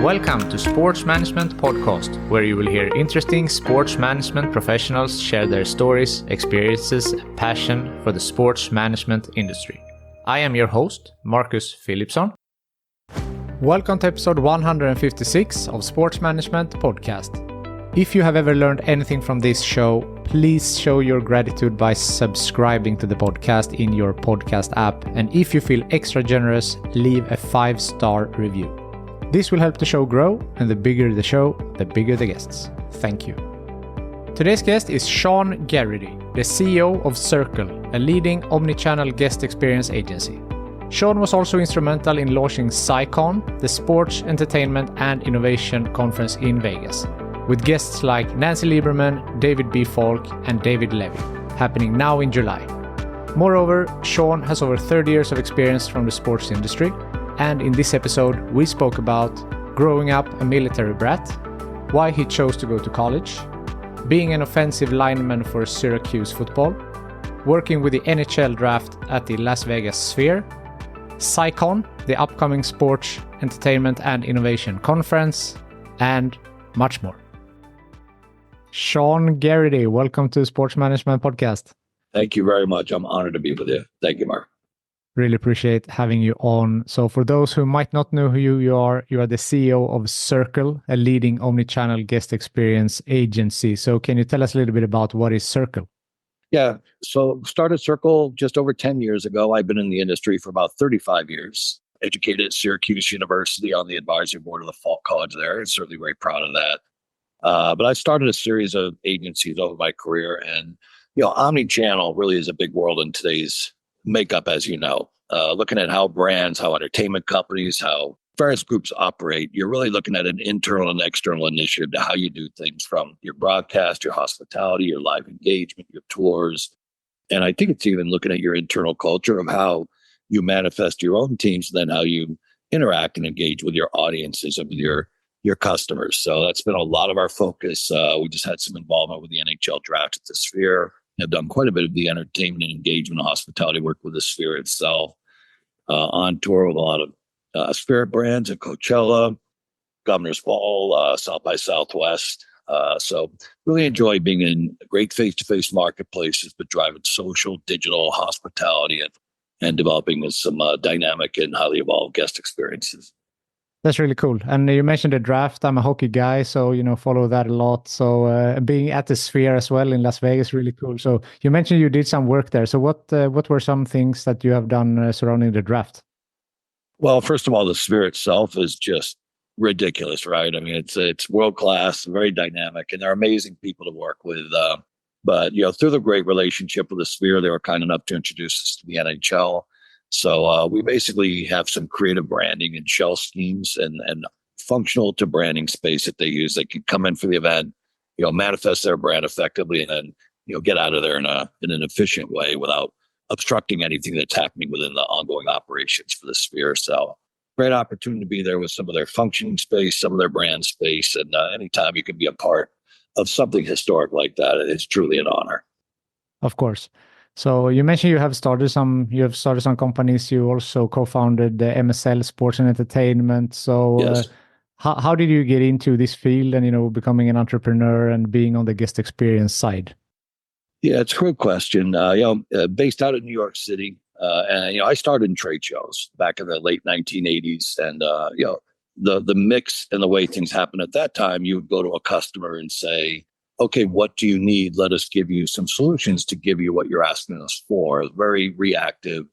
Welcome to Sports Management Podcast, where you will hear interesting sports management professionals share their stories, experiences, and passion for the sports management industry. I am your host, Marcus Philipsson. Welcome to episode 156 of Sports Management Podcast. If you have ever learned anything from this show, please show your gratitude by subscribing to the podcast in your podcast app. And if you feel extra generous, leave a 5-star review. This will help the show grow, and the bigger the show, the bigger the guests. Thank you. Today's guest is Shawn Garrity, the CEO of Circle, a leading omnichannel guest experience agency. Shawn was also instrumental in launching SEICon, the Sports, Entertainment and Innovation Conference in Vegas, with guests like Nancy Lieberman, David B. Falk, and David Levy, happening now in July. Moreover, Shawn has over 30 years of experience from the sports industry, and in this episode, we spoke about growing up a military brat, why he chose to go to college, being an offensive lineman for Syracuse Football, working with the NHL draft at the Las Vegas Sphere, SEICon, the upcoming Sports, Entertainment and Innovation Conference, and much more. Shawn Garrity, welcome to Sports Management Podcast. Thank you very much. I'm honored to be with you. Thank you, Mark. Really appreciate having you on. So for those who might not know who you are the CEO of Circle, a leading omnichannel guest experience agency. So can you tell us a little bit about what is Circle? Yeah, so started Circle just over 10 years ago. I've been in the industry for about 35 years. Educated at Syracuse University on the advisory board of the Falk College there. And certainly very proud of that. But I started a series of agencies over my career. And, Omnichannel really is a big world in today's makeup, as you know. Looking at how brands, how entertainment companies, how various groups operate, you're really looking at an internal and external initiative to how you do things, from your broadcast, your hospitality, your live engagement, your tours. And I think it's even looking at your internal culture of how you manifest your own teams, and then how you interact and engage with your audiences and with your customers. So that's been a lot of our focus. We just had some involvement with the NHL draft at the Sphere. Have done quite a bit of the entertainment and engagement and hospitality work with the Sphere itself. On tour with a lot of spirit brands at Coachella, Governor's Ball, South by Southwest. So really enjoy being in great face-to-face marketplaces, but driving social, digital, hospitality, and developing some dynamic and highly evolved guest experiences. That's really cool. And you mentioned the draft. I'm a hockey guy, so, follow that a lot. So being at the Sphere as well in Las Vegas, really cool. So you mentioned you did some work there. So what were some things that you have done surrounding the draft? Well, first of all, the Sphere itself is just ridiculous, right? I mean, it's world-class, very dynamic, and they're amazing people to work with. But, through the great relationship with the Sphere, they were kind enough to introduce us to the NHL. So we basically have some creative branding and shell schemes and functional to branding space that they use. They can come in for the event, manifest their brand effectively, and then, get out of there in an efficient way without obstructing anything that's happening within the ongoing operations for the Sphere. So great opportunity to be there with some of their functioning space, some of their brand space. And anytime you can be a part of something historic like that, it's truly an honor. Of course. So you mentioned you have started some companies. You also co-founded the MSL Sports and Entertainment. So yes. How did you get into this field and, becoming an entrepreneur and being on the guest experience side? Yeah, it's a great question. Based out of New York City, and I started in trade shows back in the late 1980s, and the mix and the way things happened at that time, you would go to a customer and say, okay, what do you need? Let us give you some solutions to give you what you're asking us for. Very reactive.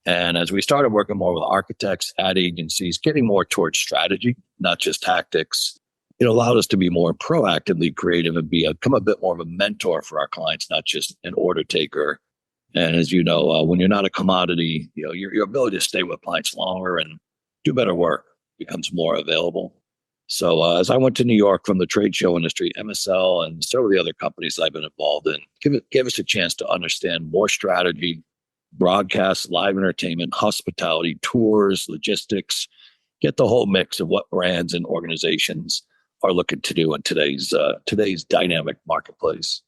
And as we started working more with architects, ad agencies, getting more towards strategy, not just tactics, it allowed us to be more proactively creative and become a bit more of a mentor for our clients, not just an order taker. And as you know, when you're not a commodity, your ability to stay with clients longer and do better work becomes more available. So as I went to New York from the trade show industry, MSL and several of the other companies I've been involved in, give us a chance to understand more strategy, broadcast, live entertainment, hospitality, tours, logistics, get the whole mix of what brands and organizations are looking to do in today's dynamic marketplace.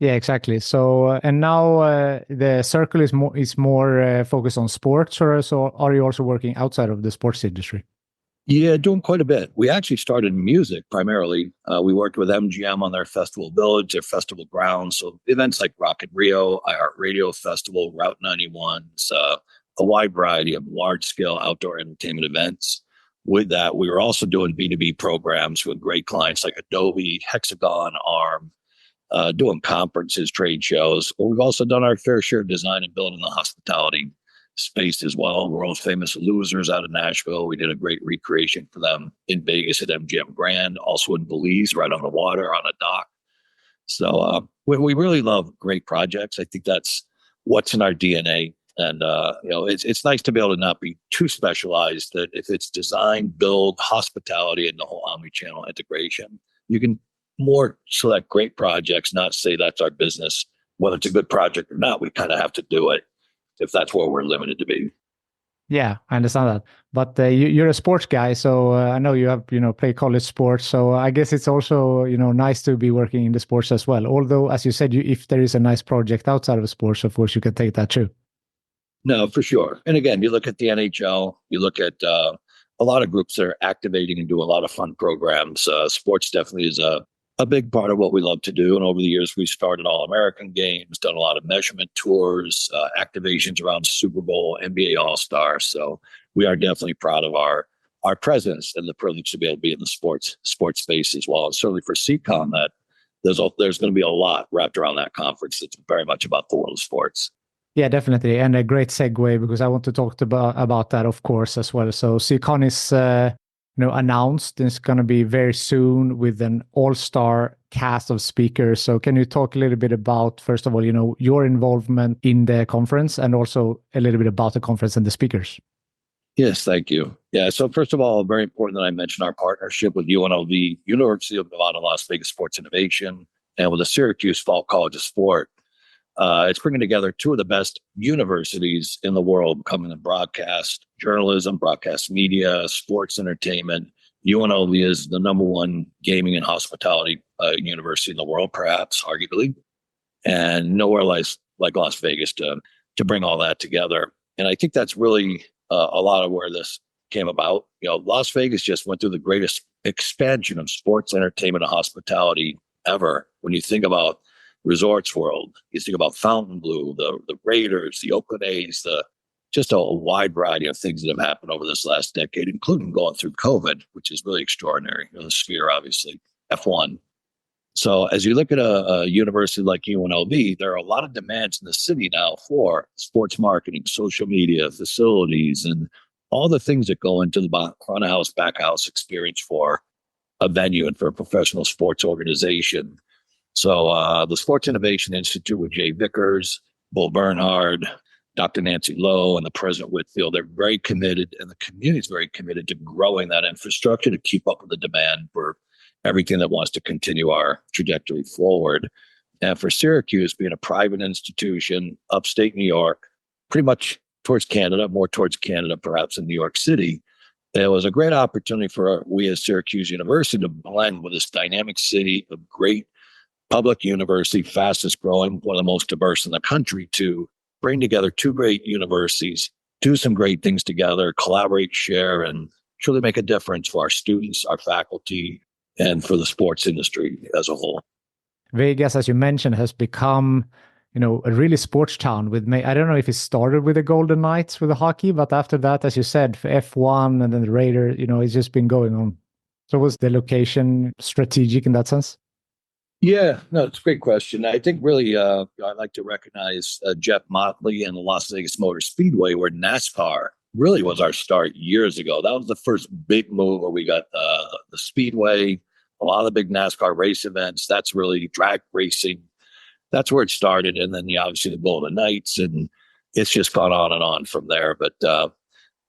Yeah, exactly. So and now the Circle is more focused on sports, or so are you also working outside of the sports industry? Yeah, doing quite a bit. We actually started in music primarily. We worked with MGM on their festival village, their festival grounds. So events like Rock in Rio, iHeartRadio Festival, Route 91, a wide variety of large scale outdoor entertainment events. With that, we were also doing B2B programs with great clients like Adobe, Hexagon, ARM, doing conferences, trade shows. But we've also done our fair share of design and building the hospitality space as well. World famous Losers out of Nashville. We did a great recreation for them in Vegas at MGM Grand, also in Belize, right on the water, on a dock. So we really love great projects. I think that's what's in our DNA. And it's nice to be able to not be too specialized. That if it's design, build, hospitality, and the whole omni-channel integration, you can more select great projects, not say that's our business. Whether it's a good project or not, we kind of have to do it if that's where we're limited to be. Yeah, I understand that. But you're a sports guy, so I know you have, play college sports. So I guess it's also, nice to be working in the sports as well. Although, as you said, if there is a nice project outside of sports, of course, you can take that too. No, for sure. And again, you look at the NHL, you look at a lot of groups that are activating and do a lot of fun programs. Sports definitely is a big part of what we love to do. And over the years, we started All-American games, done a lot of measurement tours, activations around Super Bowl, NBA All-Star. So we are definitely proud of our presence and the privilege to be able to be in the sports space as well. And certainly for SEICon, that there's going to be a lot wrapped around that conference. It's very much about the world of sports. Yeah, definitely. And a great segue because I want to talk about that, of course, as well. So SEICon is announced. It's going to be very soon with an all-star cast of speakers. So can you talk a little bit about, first of all, your involvement in the conference and also a little bit about the conference and the speakers? Yes, thank you. Yeah, so first of all, very important that I mention our partnership with UNLV, University of Nevada, Las Vegas Sports Innovation, and with the Syracuse Falk College of Sport. It's bringing together two of the best universities in the world, coming in broadcast journalism, broadcast media, sports entertainment. UNLV is the number one gaming and hospitality university in the world, perhaps, arguably, and nowhere like Las Vegas to bring all that together. And I think that's really a lot of where this came about. Las Vegas just went through the greatest expansion of sports, entertainment, and hospitality ever. When you think about Resorts World, you think about Fontainebleau, the Raiders, the Oakland A's, just a wide variety of things that have happened over this last decade, including going through COVID, which is really extraordinary. The Sphere, obviously, F1. So as you look at a university like UNLV, there are a lot of demands in the city now for sports marketing, social media, facilities, and all the things that go into the front of house, back house experience for a venue and for a professional sports organization. So the Sports Innovation Institute with Jay Vickers, Bull Bernhard, Dr. Nancy Lowe, and the President Whitfield, they're very committed, and the community is very committed to growing that infrastructure to keep up with the demand for everything that wants to continue our trajectory forward. And for Syracuse, being a private institution, upstate New York, pretty much towards Canada, more towards Canada, perhaps in New York City, it was a great opportunity for we as Syracuse University to blend with this dynamic city of great public university, fastest growing, one of the most diverse in the country, to bring together two great universities, do some great things together, collaborate, share, and truly make a difference for our students, our faculty, and for the sports industry as a whole. Vegas, as you mentioned, has become, a really sports town. I don't know if it started with the Golden Knights with the hockey, but after that, as you said, for F1 and then the Raiders, it's just been going on. So was the location strategic in that sense? Yeah, no, it's a great question. I think really I'd like to recognize Jeff Motley and the Las Vegas Motor Speedway, where NASCAR really was our start years ago. That was the first big move where we got the Speedway, a lot of the big NASCAR race events. That's really drag racing. That's where it started. And then obviously the Golden Knights, and it's just gone on and on from there. But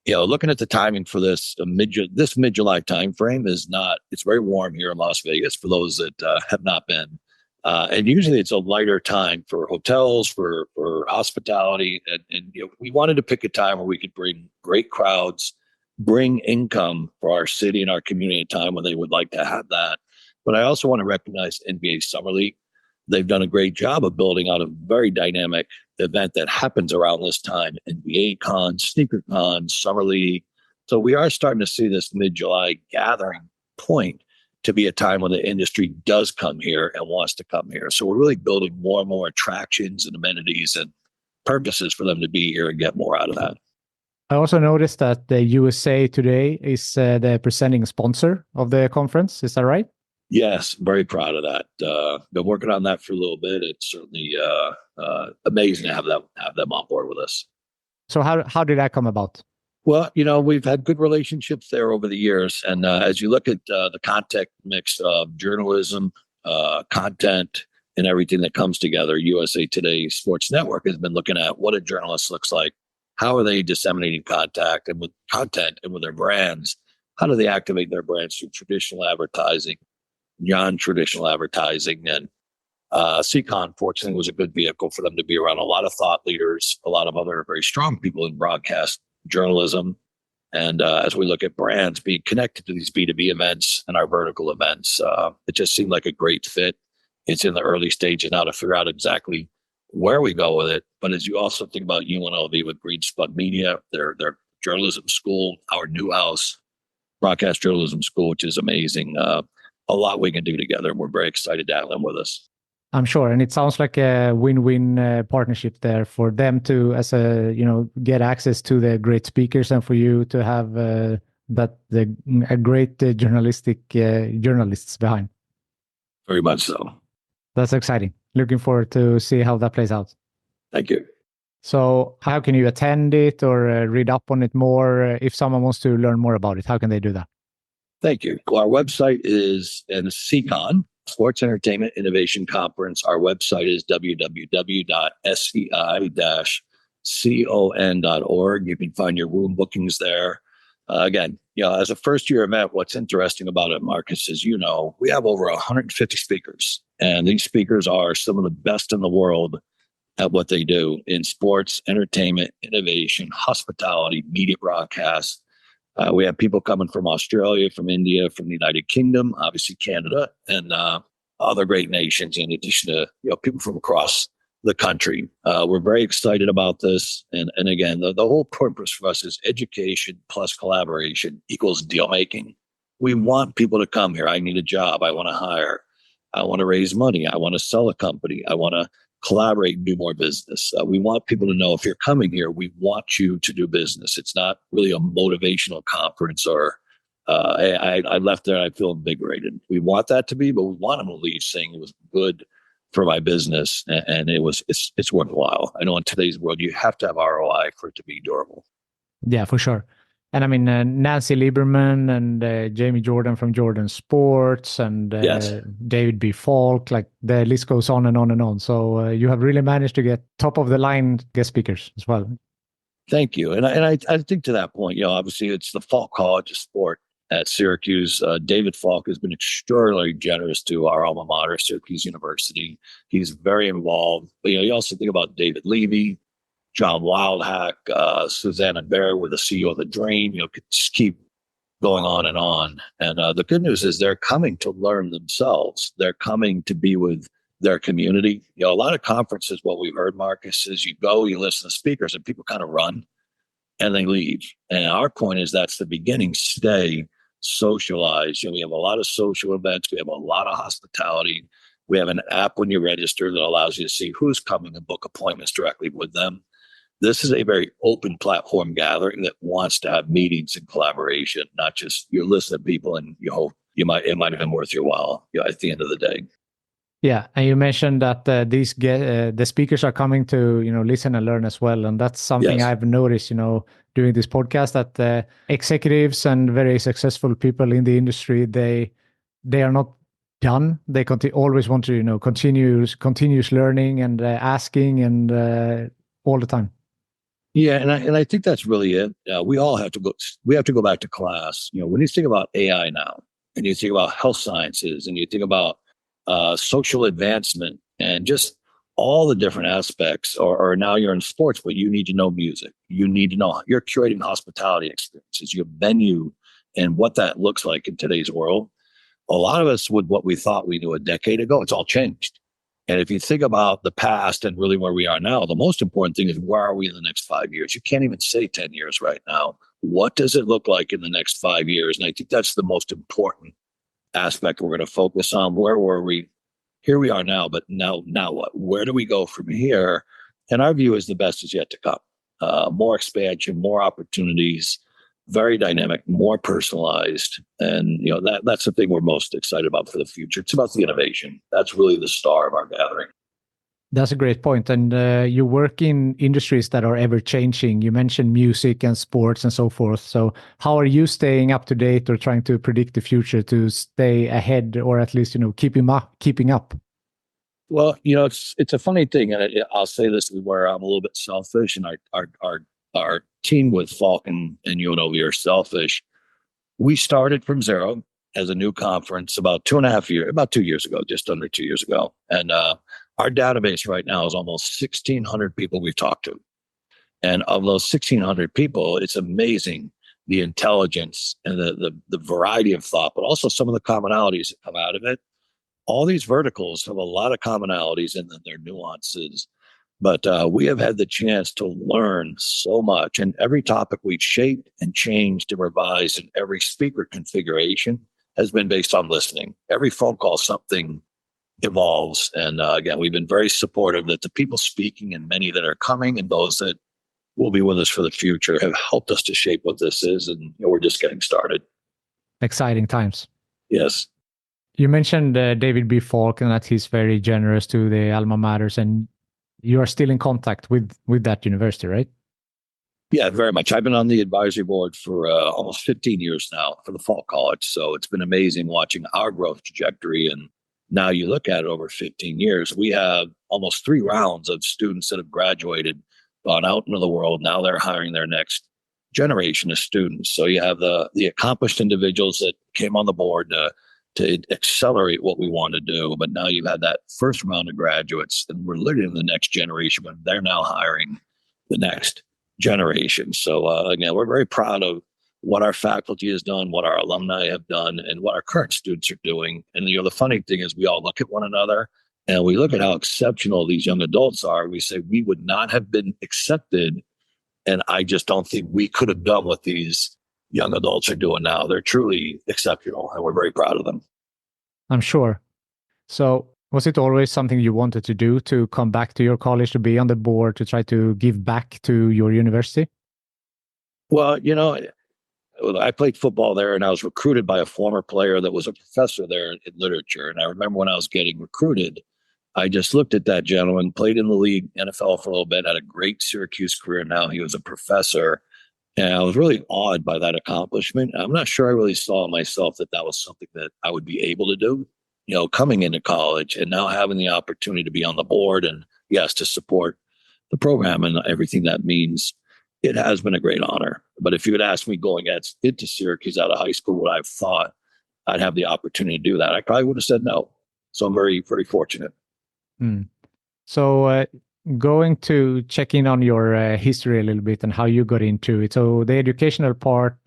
looking at the timing for this mid-July time frame it's very warm here in Las Vegas for those that have not been. And usually it's a lighter time for hotels, for hospitality. And we wanted to pick a time where we could bring great crowds, bring income for our city and our community at a time when they would like to have that. But I also want to recognize NBA Summer League. They've done a great job of building out a very dynamic event that happens around this time. NBA Con, Sneaker Con, Summer League, So we are starting to see this mid-July gathering point to be a time when the industry does come here and wants to come here. So we're really building more and more attractions and amenities and purposes for them to be here and get more out of that. I also noticed that the USA Today is the presenting sponsor of the conference. Is that right? Yes, very proud of that. Been working on that for a little bit. It's certainly amazing to have them on board with us. So how did that come about? Well, we've had good relationships there over the years. And as you look at the content mix of journalism, content, and everything that comes together, USA Today Sports Network has been looking at what a journalist looks like. How are they disseminating content and with their brands? How do they activate their brands through traditional advertising, non-traditional advertising? And SEICon, fortunately, was a good vehicle for them to be around a lot of thought leaders, a lot of other very strong people in broadcast journalism. And as we look at brands being connected to these B2B events and our vertical events, it just seemed like a great fit. It's in the early stages now to figure out exactly where we go with it. But as you also think about UNLV with Green Spud Media, their journalism school, our new house, broadcast journalism school, which is amazing. A lot we can do together. We're very excited to have them with us. I'm sure, and it sounds like a win-win partnership there for them to, get access to the great speakers, and for you to have a great journalists behind. Very much so. That's exciting. Looking forward to see how that plays out. Thank you. So, how can you attend it or read up on it more? If someone wants to learn more about it, how can they do that? Thank you. Well, our website is SEICon, Sports Entertainment Innovation Conference. Our website is www.sei-con.org. You can find your room bookings there. Again, as a first-year event, what's interesting about it, Marcus, is we have over 150 speakers, and these speakers are some of the best in the world at what they do in sports, entertainment, innovation, hospitality, media broadcast. We have people coming from Australia, from India, from the United Kingdom, obviously Canada, and other great nations, in addition to people from across the country. We're very excited about this. And again, the whole purpose for us is education plus collaboration equals deal making. We want people to come here. I need a job. I want to hire. I want to raise money. I want to sell a company. I want to collaborate and do more business. We want people to know if you're coming here, we want you to do business. It's not really a motivational conference or I left there and I feel invigorated. We want that to be, but we want them to leave saying it was good for my business and it's worthwhile. I know in today's world, you have to have ROI for it to be durable. Yeah, for sure. And I mean, Nancy Lieberman and Jamie Jordan from Jordan Sports and Yes. David B. Falk, like the list goes on and on and on. So you have really managed to get top of the line guest speakers as well. Thank you. And I think to that point, obviously it's the Falk College of Sport at Syracuse. David Falk has been extraordinarily generous to our alma mater, Syracuse University. He's very involved. But, you also think about David Levy, John Wildhack, Susanna Baer with the CEO of the Dream. Could just keep going on. And the good news is they're coming to learn themselves. They're coming to be with their community. A lot of conferences, what we've heard, Marcus, is you go, you listen to speakers, and people kind of run and they leave. And our point is that's the beginning. Stay, socialize. We have a lot of social events. We have a lot of hospitality. We have an app when you register that allows you to see who's coming and book appointments directly with them. This is a very open platform gathering that wants to have meetings and collaboration, not just you listen to people and you hope it might have been worth your while at the end of the day. Yeah, and you mentioned that the speakers are coming to listen and learn as well, and that's something Yes. I've noticed doing this podcast, that executives and very successful people in the industry they are not done. They always want to continuous learning and asking and all the time. Yeah, and I think that's really it. We all have to go. We have to go back to class. When you think about AI now, and you think about health sciences, and you think about social advancement, and just all the different aspects. Or now you're in sports, but you need to know music. You need to know you're curating hospitality experiences, your venue, and what that looks like in today's world. A lot of us, with what we thought we knew a decade ago, it's all changed. And if you think about the past and really where we are now, the most important thing is where are we in the next 5 years? You can't even say 10 years right now. what does it look like in the next 5 years? And I think that's the most important aspect we're going to focus on. Where were we? Here we are now, but now what? Where do we go from here? And our view is the best is yet to come. More expansion, more opportunities, very dynamic, more personalized. And that's the thing we're most excited about for the future. It's about the innovation. That's really the star of our gathering. That's a great point. And you work in industries that are ever changing. You mentioned music and sports and so forth. So how are you staying up to date or trying to predict the future to stay ahead, or at least, keeping up? Well, it's a funny thing. And I'll say this is where I'm a little bit selfish, and our team with Falk and UNLV are selfish. We started from zero as a new conference about 2 years ago, just under 2 years ago. And our database right now is almost 1,600 people we've talked to. And of those 1,600 people, it's amazing the intelligence and the variety of thought, but also some of the commonalities that come out of it. All these verticals have a lot of commonalities and then their nuances. But we have had the chance to learn so much. And every topic we've shaped and changed and revised, and every speaker configuration has been based on listening. Every phone call, something evolves. And again, we've been very supportive that the people speaking and many that are coming and those that will be with us for the future have helped us to shape what this is. And we're just getting started. Exciting times. Yes. You mentioned David B. Falk and that he's very generous to the alma maters, and you are still in contact with that university, right? Yeah, very much. I've been on the advisory board for almost 15 years now for the Falk College. So it's been amazing watching our growth trajectory. And now you look at it over 15 years, we have almost 3 rounds of students that have graduated, gone out into the world. Now they're hiring their next generation of students. So you have the accomplished individuals that came on the board to accelerate what we want to do. But now you've had that first round of graduates, and we're literally in the next generation, but they're now hiring the next generation. So again, we're very proud of what our faculty has done, what our alumni have done, and what our current students are doing. And the funny thing is we all look at one another and we look at how exceptional these young adults are. We say we would not have been accepted. And I just don't think we could have done what these young adults are doing now. They're truly exceptional, and we're very proud of them. I'm sure. So was it always something you wanted to do, to come back to your college, to be on the board, to try to give back to your university? Well, I played football there, and I was recruited by a former player that was a professor there in literature. And I remember when I was getting recruited, I just looked at that gentleman, played in the league, NFL for a little bit, had a great Syracuse career. Now he was a professor. And I was really awed by that accomplishment. I'm not sure I really saw myself that was something that I would be able to do, coming into college and now having the opportunity to be on the board and, yes, to support the program and everything that means. It has been a great honor. But if you had asked me going into Syracuse out of high school, what I've thought I'd have the opportunity to do that, I probably would have said no. So I'm very, very fortunate. So going to check in on your history a little bit and how you got into it. So the educational part,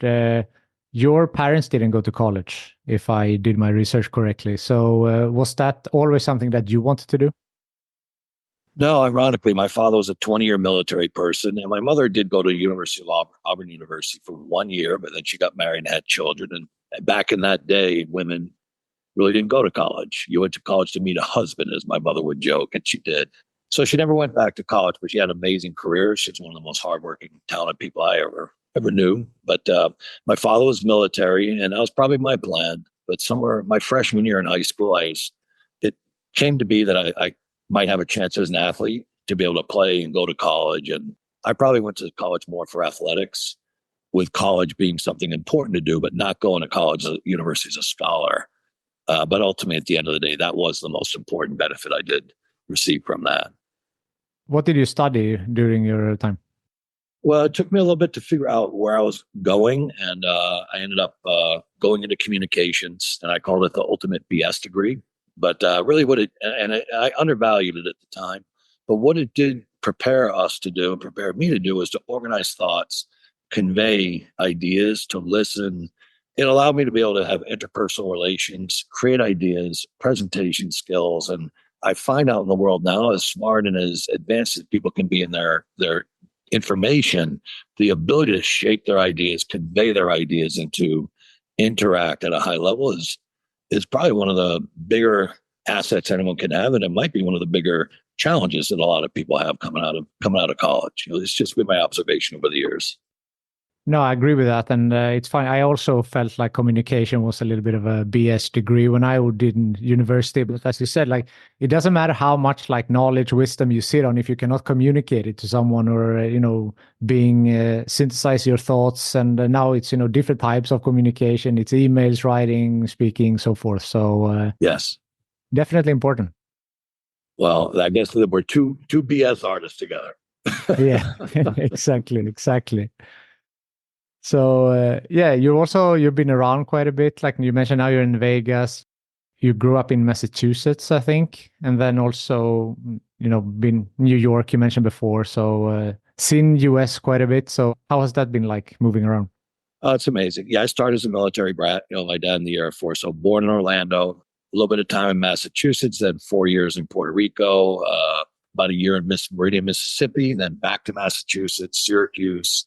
your parents didn't go to college, if I did my research correctly. So was that always something that you wanted to do? No, ironically, my father was a 20-year military person, and my mother did go to University of Auburn University for 1 year, but then she got married and had children. And back in that day, women really didn't go to college. You went to college to meet a husband, as my mother would joke, and she did. So she never went back to college, but she had an amazing career. She's one of the most hardworking, talented people I ever knew. But my father was military, and that was probably my plan. But somewhere my freshman year in high school, it came to be that I might have a chance as an athlete to be able to play and go to college. And I probably went to college more for athletics, with college being something important to do, but not going to college at university as a scholar. But ultimately, at the end of the day, that was the most important benefit I did receive from that. What did you study during your time? Well, it took me a little bit to figure out where I was going. And I ended up going into communications, and I called it the ultimate BS degree. But really I undervalued it at the time, but what it did prepare us to do and prepare me to do is to organize thoughts, convey ideas, to listen. It allowed me to be able to have interpersonal relations, create ideas, presentation skills. And I find out in the world now, as smart and as advanced as people can be in their information, the ability to shape their ideas, convey their ideas, and to interact at a high level is probably one of the bigger assets anyone can have, and it might be one of the bigger challenges that a lot of people have coming out of college. It's just been my observation over the years. No, I agree with that. And it's fine. I also felt like communication was a little bit of a BS degree when I did in university. But as you said, like, it doesn't matter how much like knowledge, wisdom you sit on if you cannot communicate it to someone or, synthesize your thoughts. And now it's, different types of communication. It's emails, writing, speaking, so forth. So yes, definitely important. Well, I guess that we're two BS artists together. Yeah, exactly. So you've been around quite a bit. Like you mentioned, now you're in Vegas. You grew up in Massachusetts, I think, and then also, been New York. You mentioned before, so seen US quite a bit. So how has that been like moving around? Oh, it's amazing. Yeah, I started as a military brat. My dad in the Air Force. So born in Orlando, a little bit of time in Massachusetts, then 4 years in Puerto Rico, about a year in Meridian, Mississippi, then back to Massachusetts, Syracuse,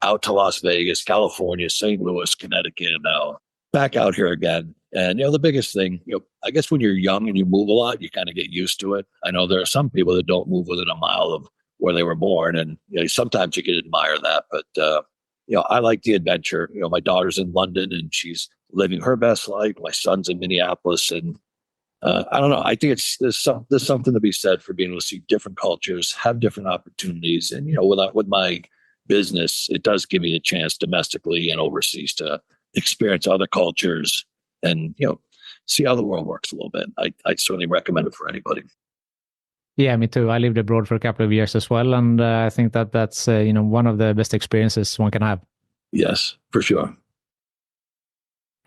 out to Las Vegas, California, St. Louis, Connecticut, and now back out here again. And, the biggest thing, I guess when you're young and you move a lot, you kind of get used to it. I know there are some people that don't move within a mile of where they were born. And sometimes you can admire that. But, I like the adventure. My daughter's in London and she's living her best life. My son's in Minneapolis. And I don't know. I think there's something to be said for being able to see different cultures, have different opportunities. And, with my business, it does give me a chance domestically and overseas to experience other cultures and, see how the world works a little bit. I certainly recommend it for anybody. Yeah, me too. I lived abroad for a couple of years as well. And I think that's, one of the best experiences one can have. Yes, for sure.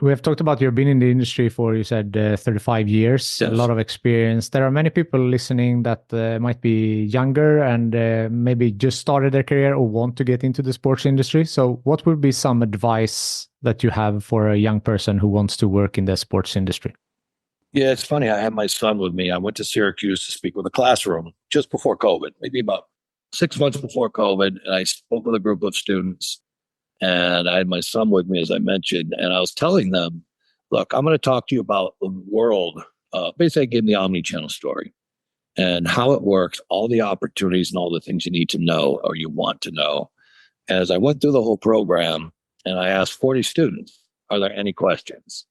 We have talked about you've been in the industry for, you said, 35 years, yes. A lot of experience. There are many people listening that might be younger and maybe just started their career or want to get into the sports industry. So what would be some advice that you have for a young person who wants to work in the sports industry? Yeah, it's funny. I had my son with me. I went to Syracuse to speak with a classroom just before COVID, maybe about 6 months before COVID. And I spoke with a group of students. And I had my son with me, as I mentioned, and I was telling them, look, I'm going to talk to you about the world. Basically, I gave them the Omnichannel story and how it works, all the opportunities and all the things you need to know or you want to know. As I went through the whole program and I asked 40 students, are there any questions?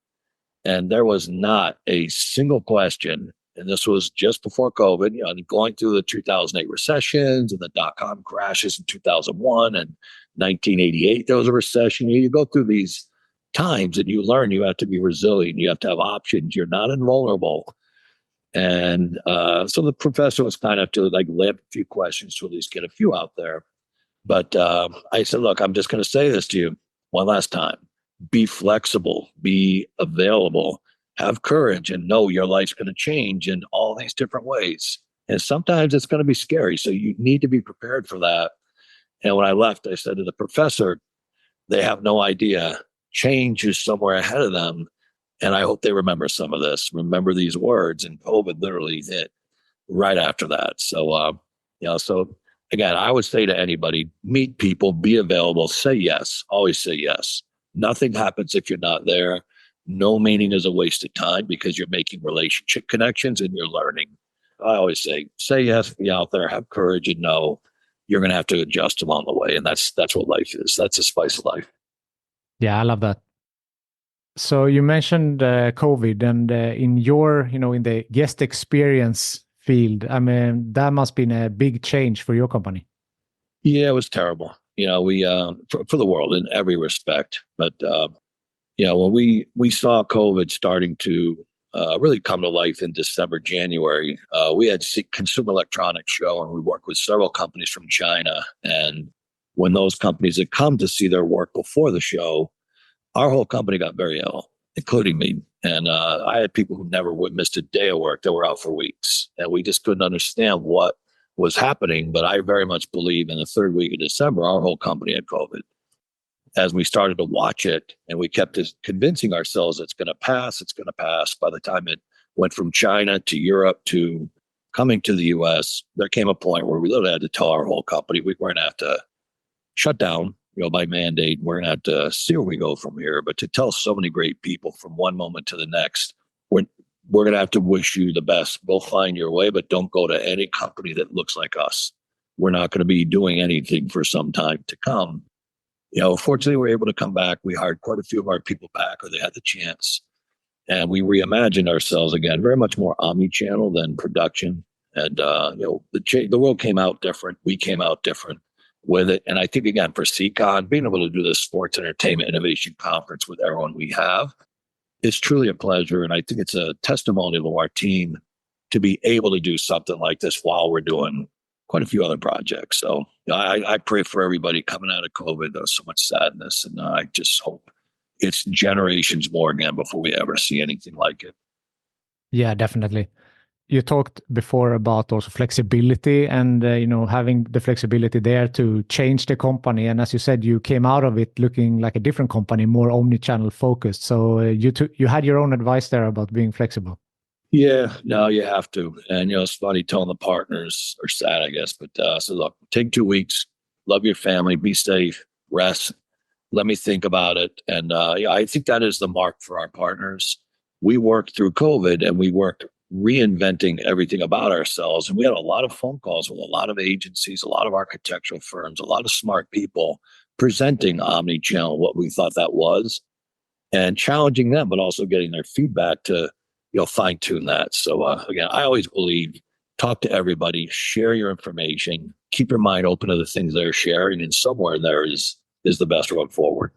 And there was not a single question. And this was just before COVID, going through the 2008 recessions and the dot-com crashes in 2001 and 1988, there was a recession. You go through these times and you learn you have to be resilient. You have to have options. You're not invulnerable. And so the professor was kind of to lamp a few questions to at least get a few out there. But I said, look, I'm just going to say this to you one last time. Be flexible, be available, have courage, and know your life's going to change in all these different ways. And sometimes it's going to be scary. So you need to be prepared for that. And when I left, I said to the professor, they have no idea. Change is somewhere ahead of them. And I hope they remember some of this, remember these words. And COVID literally hit right after that. So, so again, I would say to anybody, meet people, be available, say yes, always say yes. Nothing happens if you're not there. No meeting is a waste of time because you're making relationship connections and you're learning. I always say yes, be out there, have courage, and know you're going to have to adjust along the way. And that's what life is. That's the spice of life. Yeah, I love that. So you mentioned COVID and in your, in the guest experience field, I mean, that must have been a big change for your company. Yeah, it was terrible. We, for the world in every respect, but, when we saw COVID starting to really come to life in December, January, we had Consumer Electronics Show and we worked with several companies from China. And when those companies had come to see their work before the show, our whole company got very ill, including me. And I had people who never missed a day of work that were out for weeks. And we just couldn't understand what was happening. But I very much believe in the third week of December, our whole company had COVID. As we started to watch it and we kept convincing ourselves it's going to pass. By the time it went from China to Europe to coming to the U.S., there came a point where we literally had to tell our whole company we we're going to have to shut down, by mandate. We're going to have to see where we go from here. But to tell so many great people from one moment to the next, we're going to have to wish you the best. We'll find your way, but don't go to any company that looks like us. We're not going to be doing anything for some time to come. Fortunately, we were able to come back. We hired quite a few of our people back, or they had the chance. And we reimagined ourselves again, very much more omnichannel than production. And, the world came out different. We came out different with it. And I think, again, for SEICon, being able to do this sports entertainment innovation conference with everyone we have is truly a pleasure. And I think it's a testimony to our team to be able to do something like this while we're doing quite a few other projects. So I pray for everybody coming out of COVID. There's so much sadness. And I just hope it's generations more again before we ever see anything like it. Yeah, definitely. You talked before about also flexibility and, having the flexibility there to change the company. And as you said, you came out of it looking like a different company, more omnichannel focused. So you had your own advice there about being flexible. Yeah, no, you have to. And, it's funny telling the partners are sad, I guess. But so look, take 2 weeks, love your family, be safe, rest. Let me think about it. And I think that is the mark for our partners. We worked through COVID and we worked reinventing everything about ourselves. And we had a lot of phone calls with a lot of agencies, a lot of architectural firms, a lot of smart people presenting Omnichannel, what we thought that was, and challenging them, but also getting their feedback to, fine tune that. So again, I always believe, talk to everybody, share your information, keep your mind open to the things they're sharing, and somewhere there is the best road forward.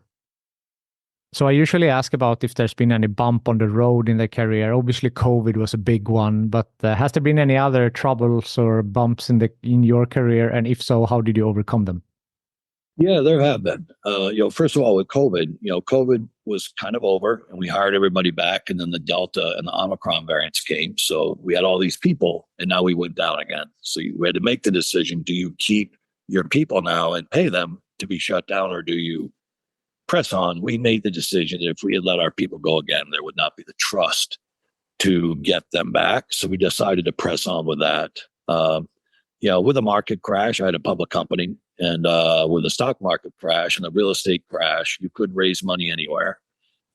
So I usually ask about if there's been any bump on the road in their career. Obviously, COVID was a big one, but has there been any other troubles or bumps in your career? And if so, how did you overcome them? Yeah, there have been. First of all, with COVID, COVID was kind of over and we hired everybody back, and then the Delta and the Omicron variants came. So we had all these people and now we went down again. So we had to make the decision, do you keep your people now and pay them to be shut down, or do you press on? We made the decision that if we had let our people go again, there would not be the trust to get them back. So we decided to press on with that. With a market crash, I had a public company, and with the stock market crash and the real estate crash, you couldn't raise money anywhere.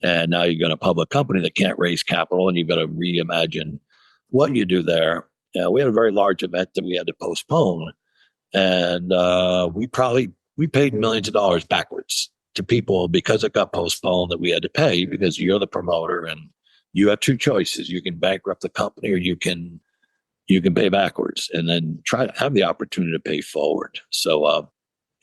And now you've got a public company that can't raise capital, and you've got to reimagine what you do there. We had a very large event that we had to postpone, and we paid millions of dollars backwards to people because it got postponed, that we had to pay, because you're the promoter and you have two choices. You can bankrupt the company, or you can pay backwards and then try to have the opportunity to pay forward. So,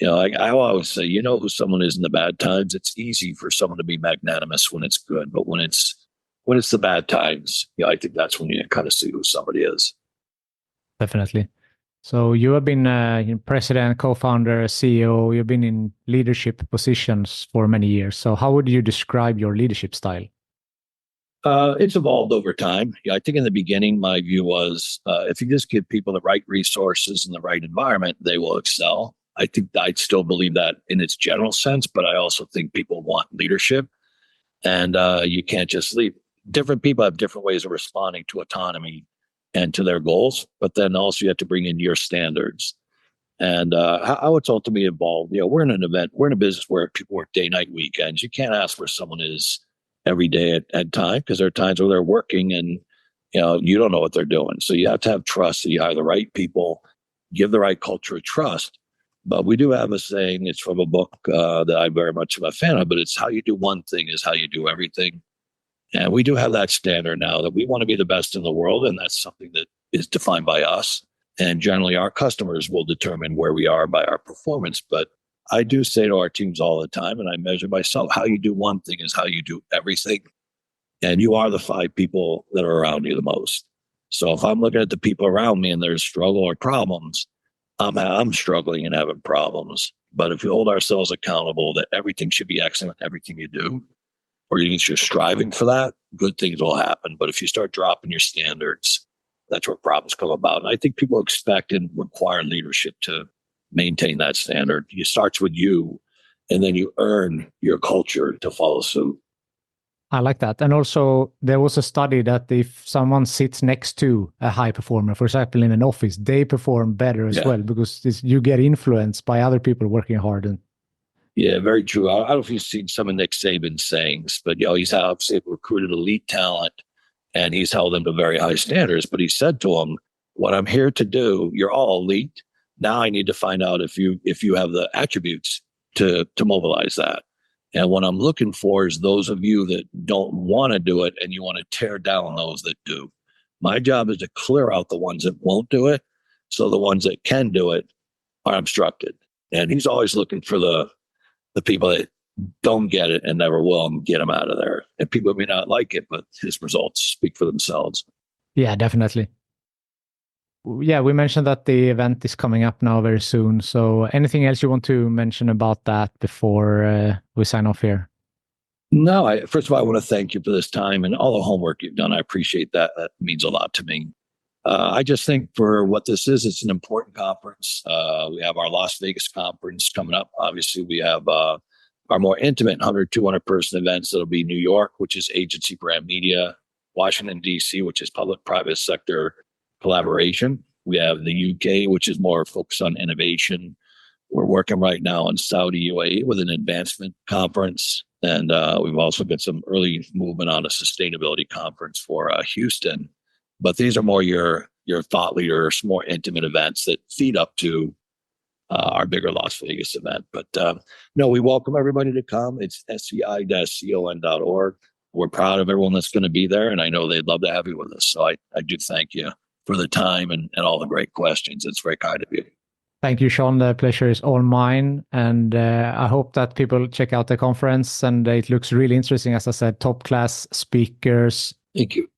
I always say, who someone is in the bad times. It's easy for someone to be magnanimous when it's good, but when it's the bad times, I think that's when you kind of see who somebody is. Definitely. So you have been president, co-founder, CEO. You've been in leadership positions for many years. So how would you describe your leadership style? It's evolved over time. I think in the beginning, my view was if you just give people the right resources and the right environment, they will excel. I think I'd still believe that in its general sense, but I also think people want leadership, and you can't just leave. Different people have different ways of responding to autonomy and to their goals, but then also you have to bring in your standards. And how it's ultimately evolved. We're in a business where people work day, night, weekends. You can't ask where someone is every day at time, because there are times where they're working and you don't know what they're doing. So you have to have trust that you hire the right people, give the right culture of trust. But we do have a saying, it's from a book that I very much am a fan of, but it's how you do one thing is how you do everything. And we do have that standard now that we want to be the best in the world. And that's something that is defined by us. And generally our customers will determine where we are by our performance. But I do say to our teams all the time, and I measure myself, how you do one thing is how you do everything. And you are the 5 people that are around you the most. So if I'm looking at the people around me and there's struggle or problems, I'm struggling and having problems. But if we hold ourselves accountable that everything should be excellent, everything you do, or you're striving for that, good things will happen. But if you start dropping your standards, that's where problems come about. And I think people expect and require leadership to maintain that standard. It starts with you, and then you earn your culture to follow suit. I like that. And also, there was a study that if someone sits next to a high performer, for example, in an office, they perform better as well because you get influenced by other people working hard. And yeah, very true. I don't know if you've seen some of Nick Saban's sayings, but he's obviously recruited elite talent and he's held them to very high standards. But he said to them, "What I'm here to do, you're all elite. Now I need to find out if you have the attributes to mobilize that. And what I'm looking for is those of you that don't want to do it and you want to tear down those that do. My job is to clear out the ones that won't do it, so the ones that can do it are obstructed." And he's always looking for the people that don't get it and never will, and get them out of there. And people may not like it, but his results speak for themselves. Yeah, definitely. Yeah, we mentioned that the event is coming up now very soon. So anything else you want to mention about that before we sign off here? No, first of all, I want to thank you for this time and all the homework you've done. I appreciate that. That means a lot to me. I just think for what this is, it's an important conference. We have our Las Vegas conference coming up. Obviously, we have our more intimate 100, 200 person events. That'll be New York, which is agency brand media, Washington, D.C., which is public-private sector collaboration. We have the UK, which is more focused on innovation. We're working right now in Saudi UAE with an advancement conference. And we've also got some early movement on a sustainability conference for Houston. But these are more your thought leaders, more intimate events that feed up to our bigger Las Vegas event. But no, we welcome everybody to come. It's SEI-con.org. We're proud of everyone that's going to be there. And I know they'd love to have you with us. So I do thank you for the time and all the great questions. It's very kind of you. Thank you, Shawn. The pleasure is all mine. And I hope that people check out the conference. And it looks really interesting. As I said, top class speakers. Thank you.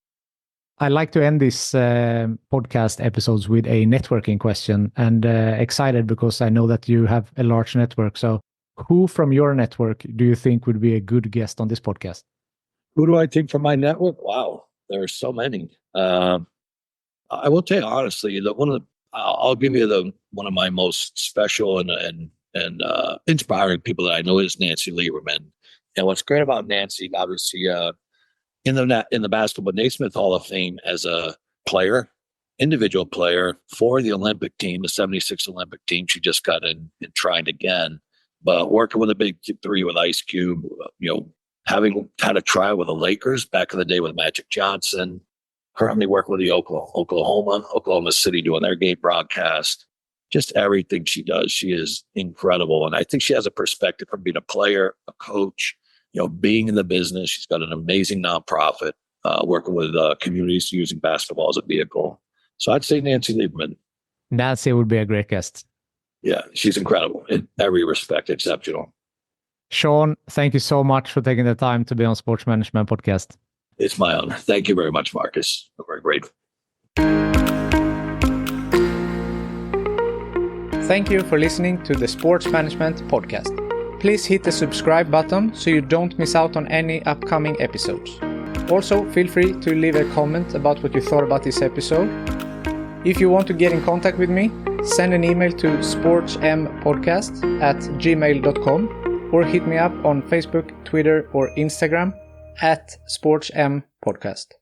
I like to end these podcast episodes with a networking question, and excited because I know that you have a large network. So who from your network do you think would be a good guest on this podcast? Who do I think from my network? Wow, there are so many. I will tell you honestly that I'll give you one of my most special and inspiring people that I know is Nancy Lieberman. And what's great about Nancy, obviously, in the Basketball Naismith Hall of Fame as a player, individual player for the Olympic team, the 76 Olympic team. She just got in and tried again, but working with the Big Three with Ice Cube, having had a try with the Lakers back in the day with Magic Johnson, currently working with the Oklahoma City doing their game broadcast. Just everything she does, she is incredible. And I think she has a perspective from being a player, a coach, being in the business. She's got an amazing nonprofit, working with communities using basketball as a vehicle. So I'd say Nancy Lieberman. Nancy would be a great guest. Yeah, she's incredible in every respect, exceptional. Shawn, thank you so much for taking the time to be on Sports Management Podcast. It's my honor. Thank you very much, Marcus. I'm very grateful. Thank you for listening to the Sports Management Podcast. Please hit the subscribe button so you don't miss out on any upcoming episodes. Also, feel free to leave a comment about what you thought about this episode. If you want to get in contact with me, send an email to sportsmpodcast@gmail.com or hit me up on Facebook, Twitter, or Instagram @SportsMPodcast.